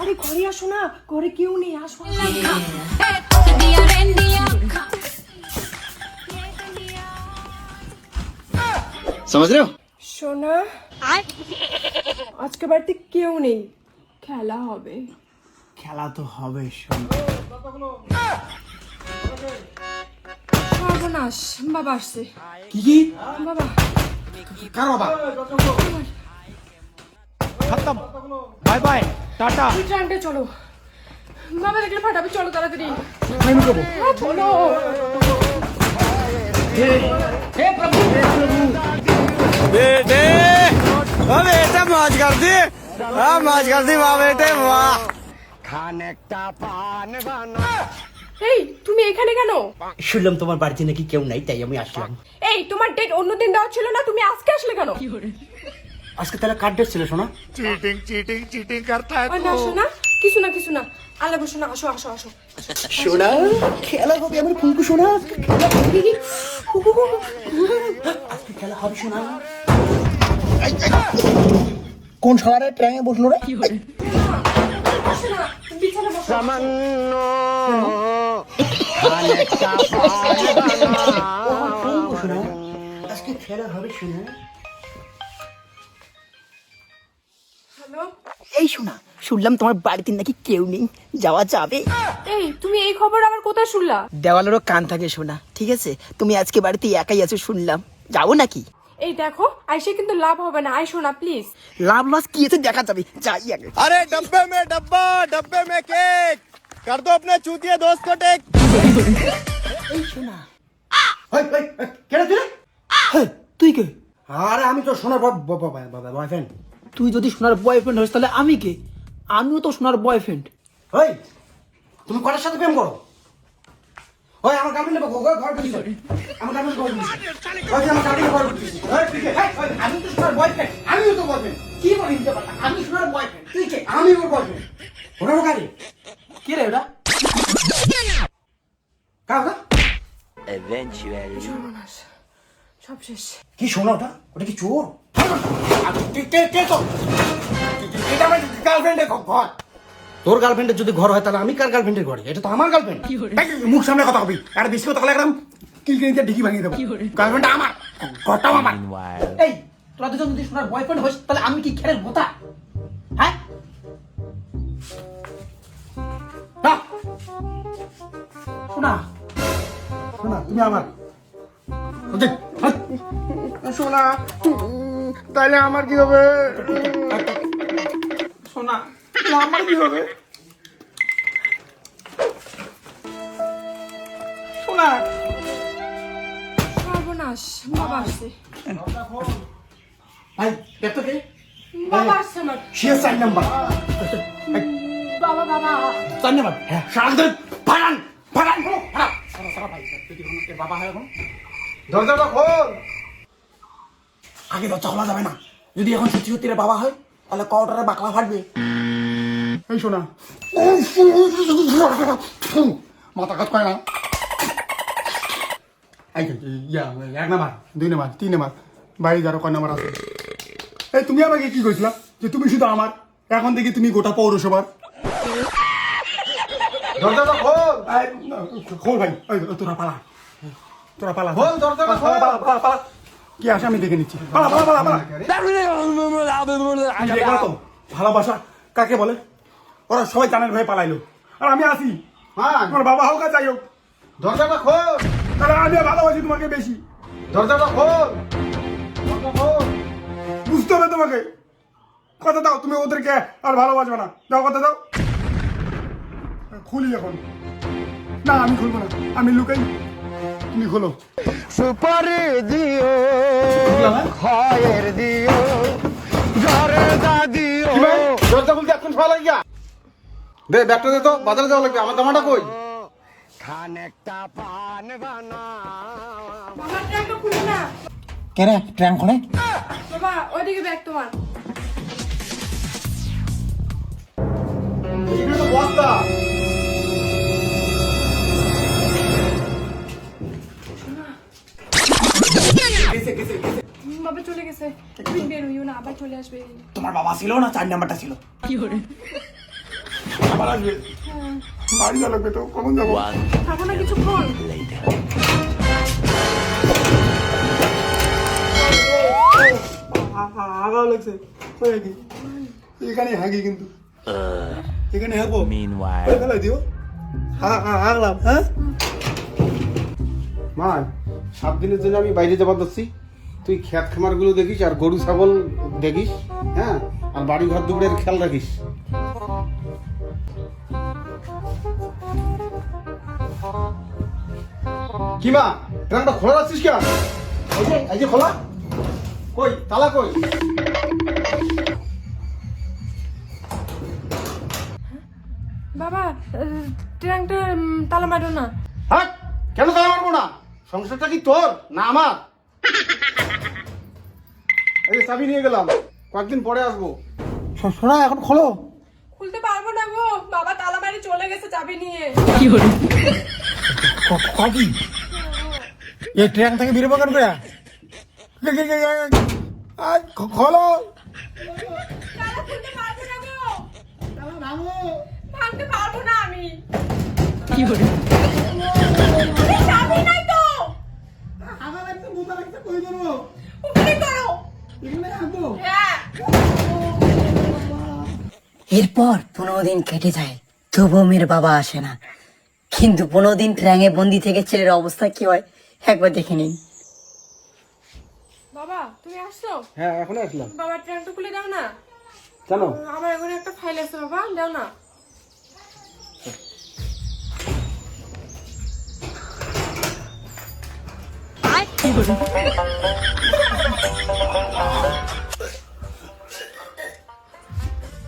আরে ঘরে আসো না, ঘরে কেউ নেই, আসো। समझ रहे हो? সোনা, আজকে বাড়িতে কেউ নেই, খেলা হবে। খেলা তো হবে শোন। সর্বনাশ, বাবা আসছে। কি বাবা কার বাবা? খতম, বাই বাই, টাটা। ট্রাঙ্কে চলো, বাবা দেখলে ফাটাবে, চলো তাড়াতাড়ি। আমি যাবো। চলো। बेटे ओ बेटा मौज कर दी हाँ मौज कर दी वाह बेटे वाह खाने का पान बना এই তুমি এখানে কেন? শুনলাম তোমার বাড়িতে নাকি কেউ নাই, তাই আমি আসলাম। এই তোমার ডেট অন্যদিন দেওয়া ছিল না, তুমি আজকে আসলে কেন? আজকে তাহলে কার ডেট ছিল শোনা? चीटिंग करता है না শোনা, কিছু না আল্লাহ বসো না, আসো আসো আসো। শোনা খেলা হবে, আমার ফুলকু শোনা, আজকে খেলা হবে শোনা। কোন শালারে ট্রেনে বসলো রে? আসো না, বিছানা বসো। तमन्नो खाने का पान बना শোনা আজকে খেলা হবে শোনা। হ্যালো, এই শোনা, শুনলাম তোমার বাড়িতে নাকি কেউ নেই, যাওয়া যাবে? এই তুমি এই খবর আবার কোথায় শুনলা? দেওয়ালেরও কান থাকে শোনা, ঠিক আছে? তুমি আজকে বাড়িতে একাই আছো শুনলাম, যাবো নাকি? এই দেখো, আইসে কিন্তু লাভ হবে না, আইসো না প্লিজ। লাভ লস কি আছে দেখা যাবে, যাই আগে। अरे डब्बे में डब्बा डब्बे में केक कर दो अपने चूतिया दोस्त को टेक এই শোনা, কেন তুই? হ্যাঁ তুই কে? আরে আমি তো সোনার বয়ফ্রেন্ড। তুই যদি সোনার বয়ফ্রেন্ড হস তাহলে আমি কে? আমিও তো সোনার বয়ফ্রেন্ড। ওই তুমি কটার সাথে প্রেম করো? ওই আমার গার্লফ্রেন্ড ঘর ঢুকিস, আমার গার্লফ্রেন্ড ঘর ঢুকিস, ওই আমার গার্লফ্রেন্ড ঘর ঢুকিস। আমি তো সোনার বয়ফ্রেন্ড, আমিও তো বয়ফ্রেন্ড। কি বলি নিতে পারলাম? আমি সোনার বয়ফ্রেন্ড, তুই কে? আমি ওর বয়ফ্রেন্ড। ওরা গাড়ি কি রে ওটা? কাউকা সর্বনাশ, সব শেষ। কি শোনা ওটা? ওটা কি চোর? কে তো? এটা আমার গার্লফ্রেন্ডের ঘর। তোর গার্লফ্রেন্ডের যদি ঘর হয় তাহলে আমি কার গার্লফ্রেন্ডের ঘরে? এটা তো আমার গার্লফ্রেন্ড। মুখ সামনে কথা হবি, আর বেশি কথা বলে একদম কিলকিনিতে ঢিকি ভাঙিয়ে দেবো। গার্লফ্রেন্ডটা আমার, ঘরটাও আমার। এই তোরা দুজন যদি সোনার বয়ফ্রেন্ড হস তাহলে আমি কি খেলের বোতা? হ্যাঁ না, শোনা, শোনা তুমি আমার। শোনা তাহলে আমার কি হবে? শোনা আমার কি হবে? শোনা। সর্বনাশ, বাবা আসছে। ভাই দেখতো কে? বাবা আসছে আমার। সে 4 নাম্বার। বাবা বাবা 4 নাম্বার। হ্যাঁ সারাদিন ফাড়ান ফাড়ান ফাড়ান। সারা ভাই তুই কি কোনো বাবা হয় এখন? দরজাটা খোল। আগে দরজা খোলা যাবে না। যদি এখন সত্যি সত্যি বাবা হয় তাহলে কওটারে বাকলা ফাটবে। এই শোনা, মাথা কাজ করে না। এই ইয়া 1 নাম্বার 2 নাম্বার 3 নাম্বার বাড়ি যারো কয় নাম্বার আছে? এই তুমি আমাকে কি কইছিলা যে তুমি শুধু আমার, এখন দেখি তুমি গোটা পৌরসভার। দরজাটা খোল। খোল ভাই, তোরা পালা, তোরা পালা, খোল দরজাটা খোল। পালা কি আসে আমি দেখে নিচ্ছি। পালা পালা পালা পালা। দেখো তো ভালোবাসা কাকে বলে? ওরা সবাই জানার ভয়ে পালাইলো, আর আমি আসি। তোমার বাবা হোক আর যাই হোক, দরজাটা খোল। তাহলে আমি ভালোবাসি তোমাকে বেশি। দরজাটা খোল, বুঝতে হবে তোমাকে। কথা দাও, তুমি ওদেরকে আর ভালোবাসবে না। দাও কথা দাও। খুলি এখন। না আমি খুলবো না, আমি লুকাই, তুমি খোলো। सुपारी दियो खয়ের दियो জরদা दियो দরজা খুলতে এখন ভালো লাগিয়া দে, ব্যাগটা দে তো, বাজারে যাওয়া লাগবে। আমার জামাটা কই? खाने का पान बना বাবা ট্রাঙ্কটা খুলো না। কেন ট্রাঙ্ক খোলে? বাবা ওইদিকে ব্যাগ তোমার। এখানে তো বস্তা। বাবা চলে গেছে, তুমি বের হইও না, আবার চলে আসবে। তোমার বাবা ছিল না 4 নাম্বারটা ছিল। আবার আসবে বাড়ি যাওয়া লাগবে তো, কখন যাবো? থাকো না কিছুক্ষণ। হাগাও লাগছে, এখানে হাগি কিন্তু, এখানে হাগবো, ফেলাই দিও, হাগলাম। হ্যাঁ মা, 7 দিনের জন্য আমি বাইরে যাবার যাচ্ছি, তুই ক্ষেত খামার গুলো দেখিস আর গরু ছাগল দেখিস, হ্যাঁ, আর বাড়ি ঘর দুপুরের খেয়াল রাখিস। কি মা, ট্রাঙ্কটা খোলা রাখছিস কেন? এই যে খোলা, কই তালা কই? বাবা ট্রাঙ্কটা তালা মারো না। হ্যাঁ, কেন তালা মারবো না? সংসারটা কি তোর না আমার? এই যে চাবি নিয়ে গেলাম, কয়েকদিন পরে আসবো। শোনা, এখন খোলো। খুলতে পারবো না গো, বাবা তালা মারি চলে গেছে চাবি নিয়ে। কবি এই ট্রেন থেকে বেরোবো কেন করে? খোলো। তালা খুলতে পারবো না গো, ভাঙতে পারবো না আমি। চাবি নাই তো, ওখানে করো। হ্যাঁ এরপর 15 দিন কেটে যায়, তবুও মেয়ের বাবা আসে না। কিন্তু 15 দিন ট্র্যাঙে বন্দি থেকে ছেলের অবস্থা কি হয় একবার দেখে নিন। বাবা তুমি আসছো? হ্যাঁ, এখন আসলাম। বাবা ট্রাঙ্কটা খুলে দাও না। কেন? আমার এখানে একটা ফাইল আছে বাবা, দাও না।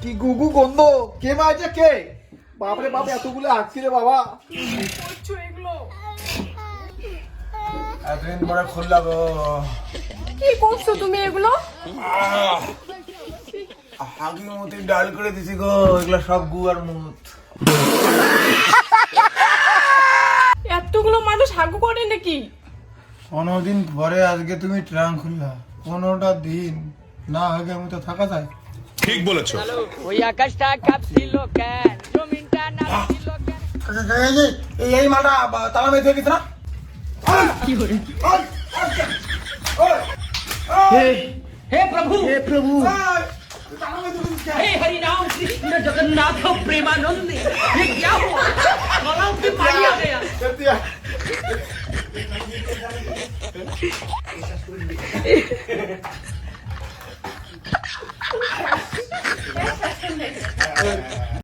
কি গুগু গন্ধ, কে মারছে কে? বাপরে বাপ, এতগুলো আসছি রে বাবা। করছো এগুলো? এতদিন পরে খুললা গো। কি করছো তুমি এগুলো? হাগি মতি ডাল করে দিছি গো, এগুলা সব গু আর মুত। এতগুলো মানুষ হাগু করে নাকি? 15 দিন পরে আজকে তুমি ট্রাঙ্ক খুললা, 15টা দিন না আগে আমি তো থাকা যায়। ঠিক বলেছো। ওই আকাশটা কাঁপছিল কেন, জমিনটা নাচছিল কেন? এই মালটা তালা মেরে দিয়ে গেছে না? কি করে? हे प्रभु হে প্রভু, हे हरि राम कृष्ण जगन्नाथ प्रेमानंद ये क्या हुआ? गलाव पे पानी आ गया।